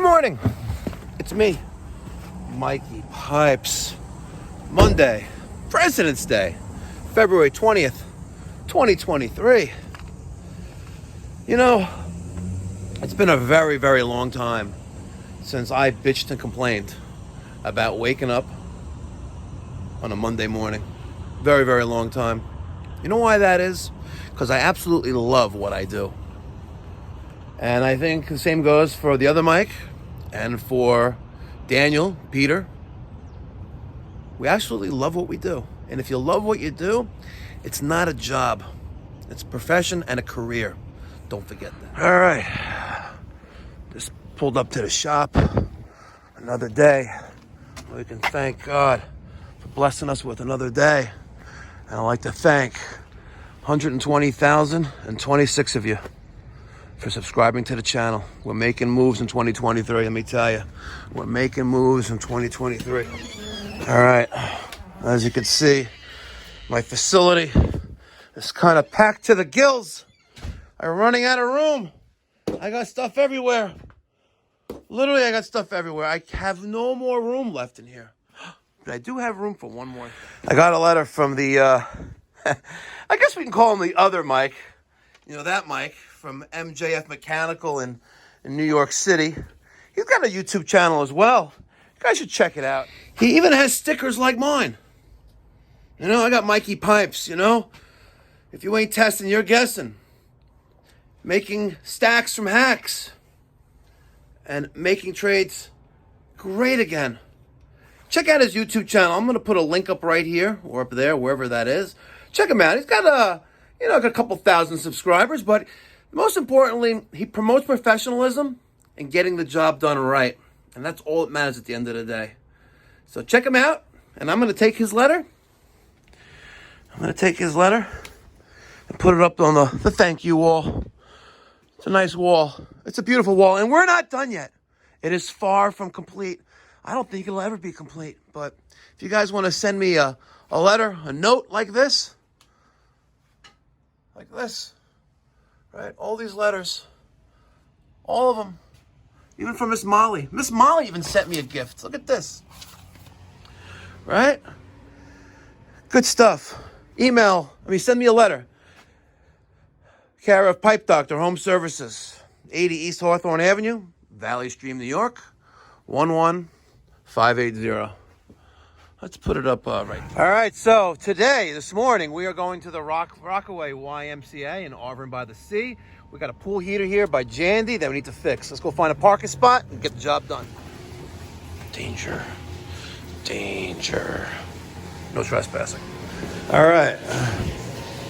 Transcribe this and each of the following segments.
Good morning. It's me, Mikey Pipes. Monday, President's Day, February 20th, 2023. You know, it's been a very, very long time since I bitched and complained about waking up on a Monday morning. Very, very long time. You know why that is? Because I absolutely love what I do. And I think the same goes for the other Mike and for Daniel, Peter. We absolutely love what we do. And if you love what you do, it's not a job. It's a profession and a career. Don't forget that. All right. Just pulled up to the shop. Another day. We can thank God for blessing us with another day. And I'd like to thank 120,026 of you for subscribing to the channel. We're making moves in 2023, let me tell you. We're making moves in 2023. All right, as you can see, my facility is kind of packed to the gills. I'm running out of room. I got stuff everywhere. Literally, I got stuff everywhere. I have no more room left in here. But I do have room for one more. I got a letter from the, I guess we can call him the other Mike. You know, that Mike from MJF Mechanical in New York City. He's got a YouTube channel as well. You guys should check it out. He even has stickers like mine. You know, I got Mikey Pipes, you know. If you ain't testing, you're guessing. Making stacks from hacks. And making trades great again. Check out his YouTube channel. I'm going to put a link up right here or up there, wherever that is. Check him out. He's got a couple thousand subscribers, but most importantly, he promotes professionalism and getting the job done right. And that's all that matters at the end of the day. So check him out, and I'm going to take his letter. I'm going to take his letter and put it up on the thank you wall. It's a nice wall. It's a beautiful wall, and we're not done yet. It is far from complete. I don't think it'll ever be complete, but if you guys want to send me a letter, a note like this, right? All these letters, all of them, even from Miss Molly. Miss Molly even sent me a gift. Look at this, right? Good stuff. Send me a letter. Care of Pipe Doctor Home Services, 80 East Hawthorne Avenue, Valley Stream, New York, 11580. Let's put it up right. All right, so this morning, we are going to the Rockaway YMCA in Arverne by the Sea. We got a pool heater here by Jandy that we need to fix. Let's go find a parking spot and get the job done. Danger. Danger. No trespassing. All right,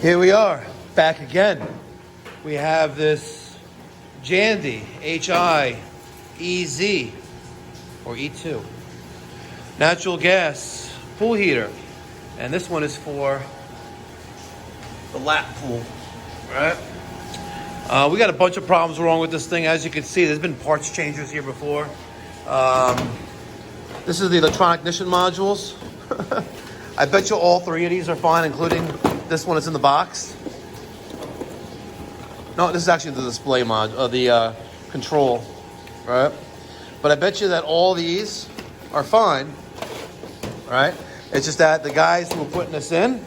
here we are, back again. We have this Jandy, Hi-E2, or E2. Natural gas pool heater. And this one is for the lap pool, right? We got a bunch of problems wrong with this thing. As you can see, there's been parts changers here before. This is the electronic ignition modules. I bet you all three of these are fine, including this one that's in the box. No, this is actually the display module, the control, right? But I bet you that all these are fine, right? It's just that the guys who were putting this in, you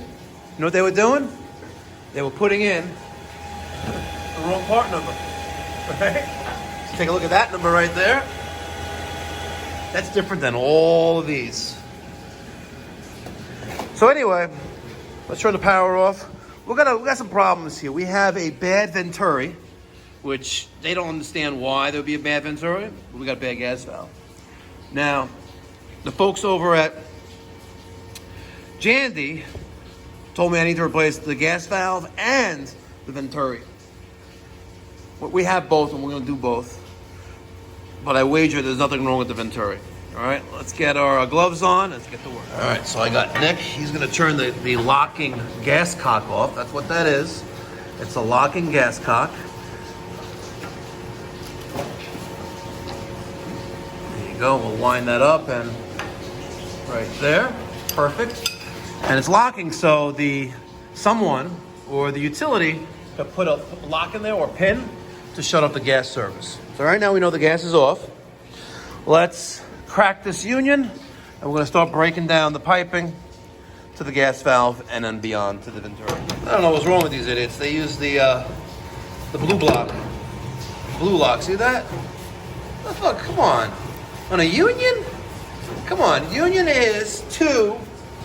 know what they were doing? They were putting in the wrong part number, right? So take a look at that number right there. That's different than all of these. So anyway, let's turn the power off. We got some problems here. We have a bad Venturi, which they don't understand why there would be a bad Venturi, but we got a bad gas valve. Now, the folks over at Jandy told me I need to replace the gas valve and the Venturi. We have both, and we're going to do both. But I wager there's nothing wrong with the Venturi. All right, let's get our gloves on. Let's get to work. All right, so I got Nick. He's going to turn the locking gas cock off. That's what that is. It's a locking gas cock. There you go. We'll line that up and right there. Perfect. And it's locking, so someone or the utility could put a lock in there or pin to shut off the gas service. So right now we know the gas is off. let's crack this union, and we're gonna start breaking down the piping to the gas valve and then beyond to the Venturi. I don't know what's wrong with these idiots. They use the blue block. Blue lock, see that? Oh, fuck, come on. On a union? Come on, union is 2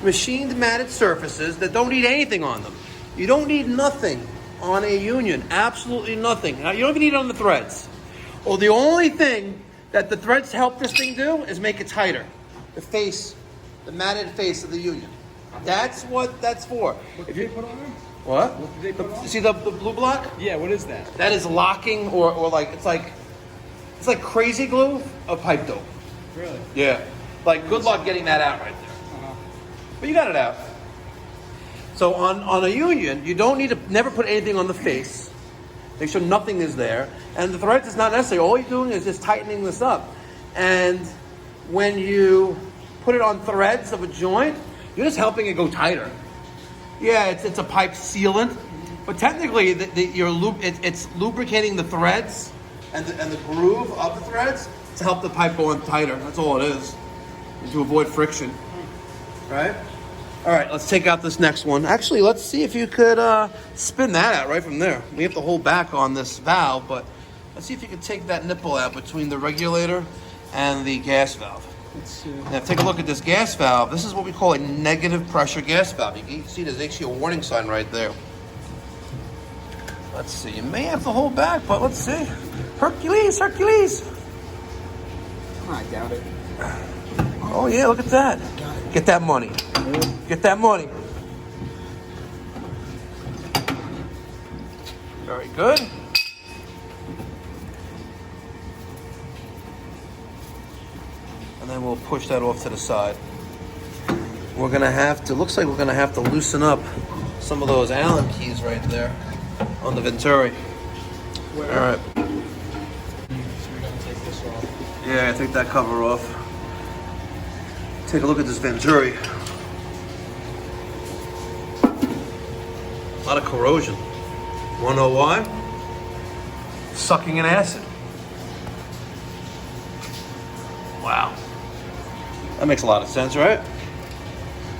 machined matted surfaces that don't need anything on them. You don't need nothing on a union, absolutely nothing. Now, you don't even need it on the threads. Well, the only thing that the threads help this thing do is make it tighter. The face, the matted face of the union. That's what that's for. What did they put on there? What? What did they put on? See the blue block? Yeah, what is that? That is locking or like it's like crazy glue of pipe dope. Really? Yeah. Like good luck getting that out right there. Uh-huh. But you got it out. So on a union, you don't need to never put anything on the face. Make sure nothing is there. And the threads is not necessary. All you're doing is just tightening this up. And when you put it on threads of a joint, you're just helping it go tighter. Yeah, it's a pipe sealant, but technically it's lubricating the threads and the groove of the threads to help the pipe go on tighter. That's all it is, and to avoid friction. Right? All right, let's take out this next one. Actually, let's see if you could spin that out right from there. We have to hold back on this valve, but let's see if you can take that nipple out between the regulator and the gas valve. Now take a look at this gas valve. This is what we call a negative pressure gas valve. You can see there's actually a warning sign right there. Let's see. You may have to hold back, but let's see. Hercules, Hercules. I doubt it. Oh yeah, look at that. Get that money. Get that money. Very good. And then we'll push that off to the side. We're gonna have to, looks like we're gonna have to loosen up some of those Allen keys right there on the Venturi. Where? All right. So we're gonna take this off. Yeah, take that cover off. Take a look at this Venturi. A lot of corrosion. Wanna know why? Sucking in acid. Wow. That makes a lot of sense, right?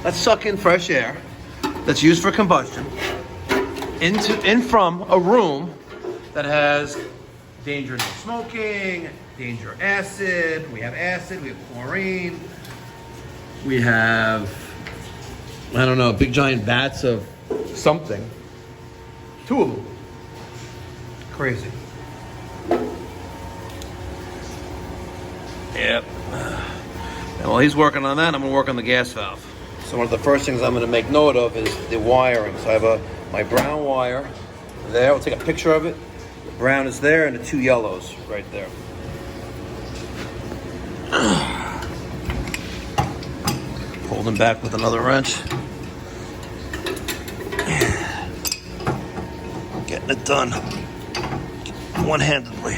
Let's suck in fresh air that's used for combustion in from a room that has danger no smoking, danger acid, we have chlorine, we have, I don't know, big giant vats of something. 2 of them. Crazy. Yep. And while he's working on that, I'm gonna work on the gas valve. So one of the first things I'm gonna make note of is the wiring. So I have my brown wire there. I'll take a picture of it. The brown is there and the 2 yellows right there. Holding back with another wrench. Getting it done one-handedly.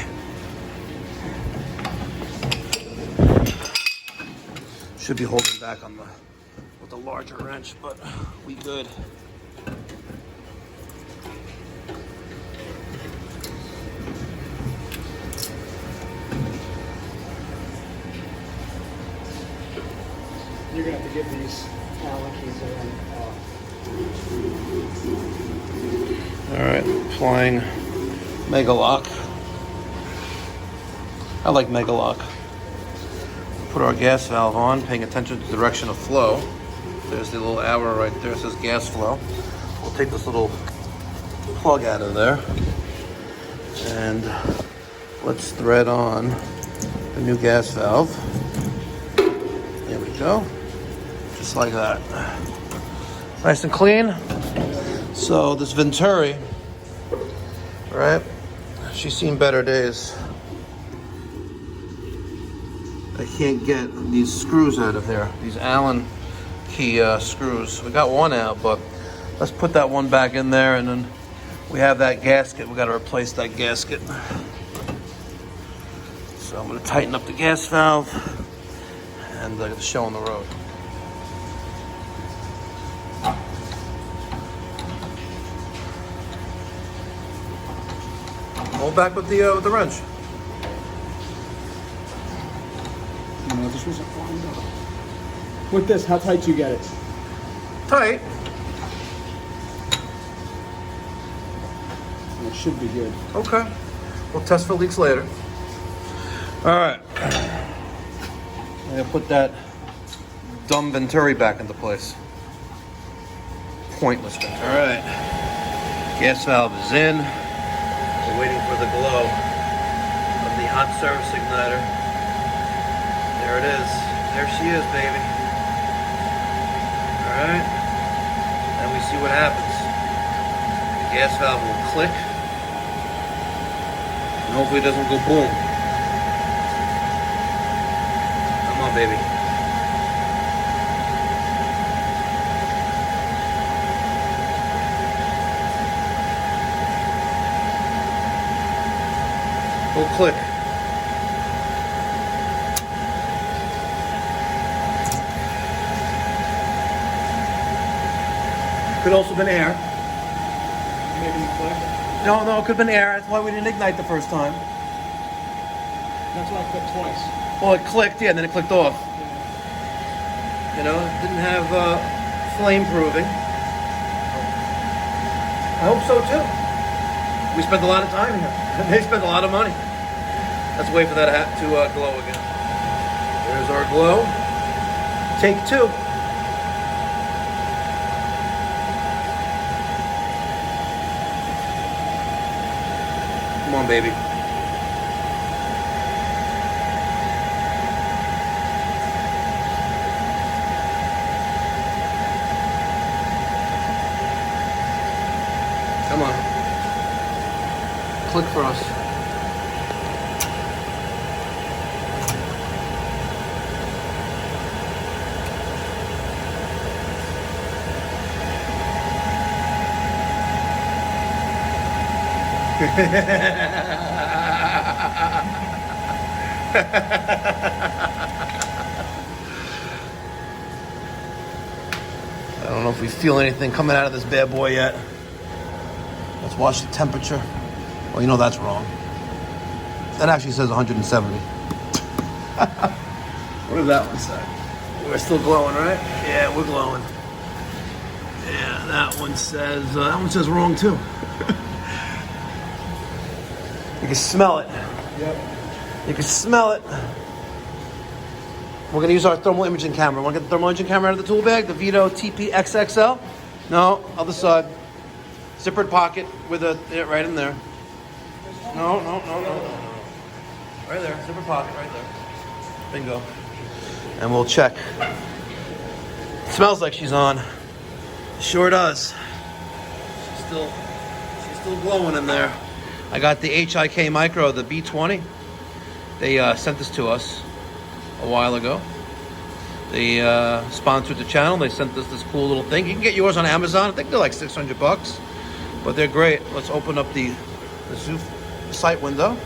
Should be holding back on with the larger wrench, but we good. You're gonna have to give these Allen keys All right, applying Mega Lock. I like Mega Lock. Put our gas valve on, paying attention to the direction of flow. There's the little arrow right there, it says gas flow. We'll take this little plug out of there and let's thread on the new gas valve. There we go, just like that. Nice and clean. So this Venturi, right? She's seen better days. I can't get these screws out of here, these Allen key screws. We got one out, but let's put that one back in there, and then we have that gasket. We got to replace that gasket. So I'm going to tighten up the gas valve and get the show on the road. Hold back with the wrench. this wasn't lined up. With this, how tight you get it? Tight. It should be good. Okay. We'll test for leaks later. All right. I'm gonna put that dumb Venturi back into place. Pointless Venturi. All right. Gas valve is in. We're waiting for the glow of the hot service igniter. There it is. There she is, baby. All right. And we see what happens. The gas valve will click. And hopefully it doesn't go boom. Come on, baby. Go click. Could also been air. Maybe you click. No, it could have been air. That's why we didn't ignite the first time. That's why I clicked twice. Well, it clicked, yeah, and then it clicked off. You know, it didn't have flame proving. I hope so too. We spent a lot of time here. They spent a lot of money. Let's wait for that hat to glow again. There's our glow. Take two. Come on, baby. Come on. Click for us. I don't know if we feel anything coming out of this bad boy yet. Let's watch the temperature. Well, you know that's wrong. That actually says 170. What does that one say? We're still glowing, right? Yeah, we're glowing. Yeah, that one says wrong too. You can smell it. Yep. You can smell it. We're gonna use our thermal imaging camera. Want to get the thermal imaging camera out of the tool bag? The Vito TP-XXL? No, other side. Zippered pocket with right in there. No. Right there, zippered pocket right there. Bingo. And we'll check. It smells like she's on. Sure does. She's still glowing in there. I got the HIK Micro, the B20. They sent this to us a while ago. They sponsored the channel. They sent us this cool little thing. You can get yours on Amazon. I think they're like $600, but they're great. Let's open up the Zoom site window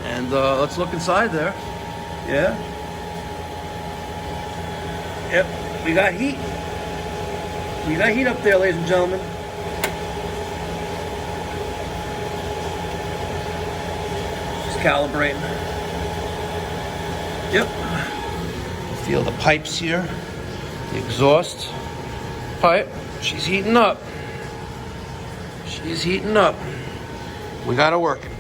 and let's look inside there. Yeah. Yep. We got heat. We got heat up there, ladies and gentlemen. Calibrating. Yep. Feel the pipes here. The exhaust pipe. She's heating up. She's heating up. We got her working.